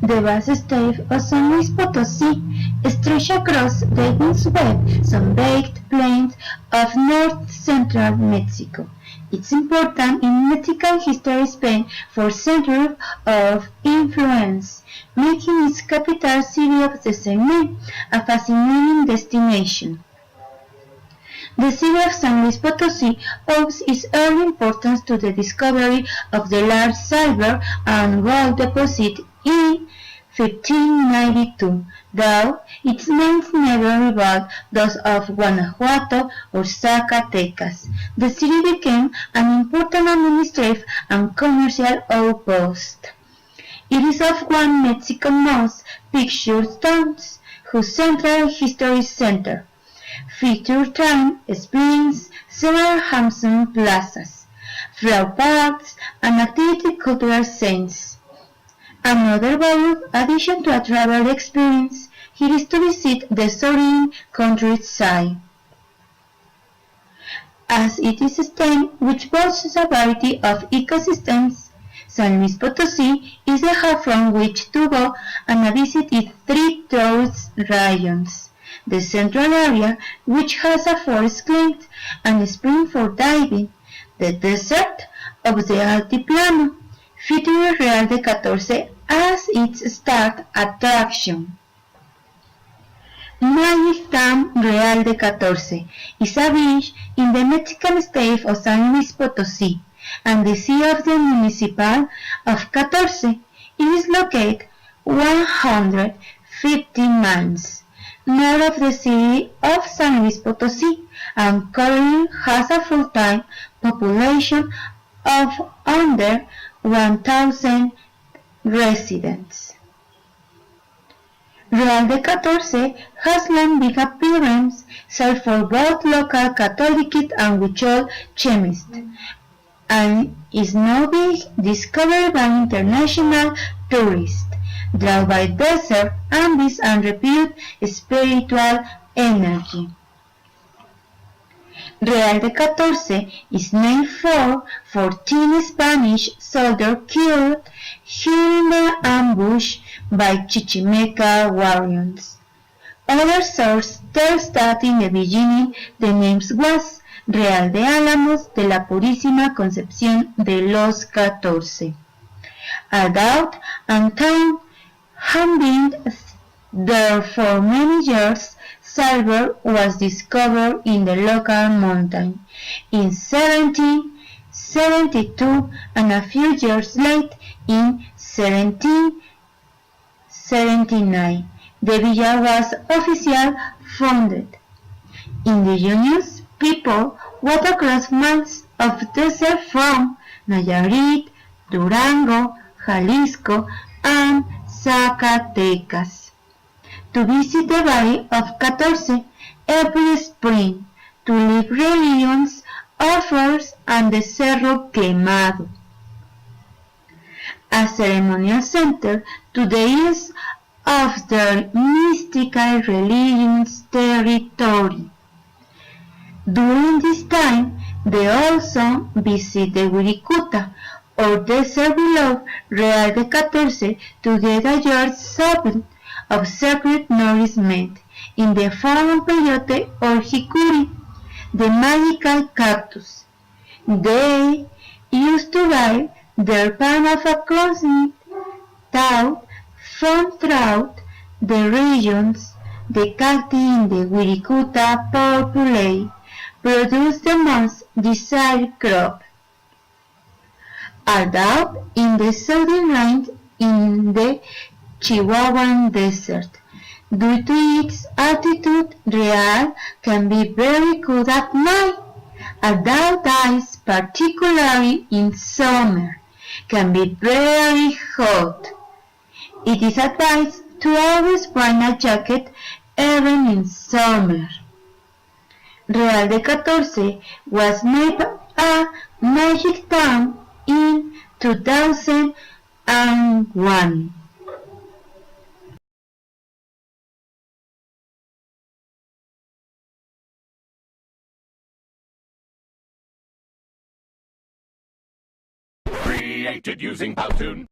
The vast state of San Luis Potosí stretches across the windswept, sun-baked plains of north-central Mexico. It's important in Mexican history Spain for centers of influence, making its capital city of the same name a fascinating destination. The city of San Luis Potosí owes its early importance to the discovery of the large silver and gold deposit in 1592, though its names never rivaled those of Guanajuato or Zacatecas. The city became an important administrative and commercial outpost. It is of one of Mexico's most picturesque towns, whose central historic center features thriving springs, several handsome plazas, flower parks, and active cultural scenes. Another valuable addition to a travel experience here is to visit the serene countryside, as it is a state which boasts a variety of ecosystems. San Luis Potosí is the hub from which to go and visit its three tourist regions. The central area, which has a forest climate and spring for diving, the desert of the Altiplano, featuring Real de Catorce as its start attraction. Magic Dam Real de Catorce is a beach in the Mexican state of San Luis Potosí and the seat of the municipality of Catorce. It is located 150 miles north of the city of San Luis Potosí and currently has a full-time population of under 1,000 residents. Real de Catorce has long been a pilgrimage site for both local Catholic and Huichol chemists, and is now being discovered by international tourists, drawn by desert, ambience, and reputed spiritual energy. Real de Catorce is named for 14 Spanish soldiers killed during the ambush by Chichimeca warriors. Other sources tell that in the beginning the name was Real de Álamos de la Purísima Concepción de los Catorce. Adult and town had been there for many years. Silver was discovered in the local mountain in 1772, and a few years later, in 1779, the villa was officially founded. Indigenous people walked across miles of desert from Nayarit, Durango, Jalisco, and Zacatecas to visit the Valley of Catorce every spring, to leave religions, offers, and the Cerro Quemado, a ceremonial center to the east of their mystical religion's territory. During this time, they also visit the Wirikuta, or desert below Real de Catorce, to get a year's supply of sacred nourishment in the form of peyote or jicuri, the magical cactus. They used to buy their pan of a cosmic thought from throughout the regions. The cacti in the Wirikuta populate produce the most desired crop. Although in the southern range in the Chihuahuan Desert, due to its altitude, Real can be very cold at night. Although days, particularly in summer, can be very hot. It is advised to always wear a jacket even in summer. Real de Catorce was made a magic town in 2001. Created using Powtoon.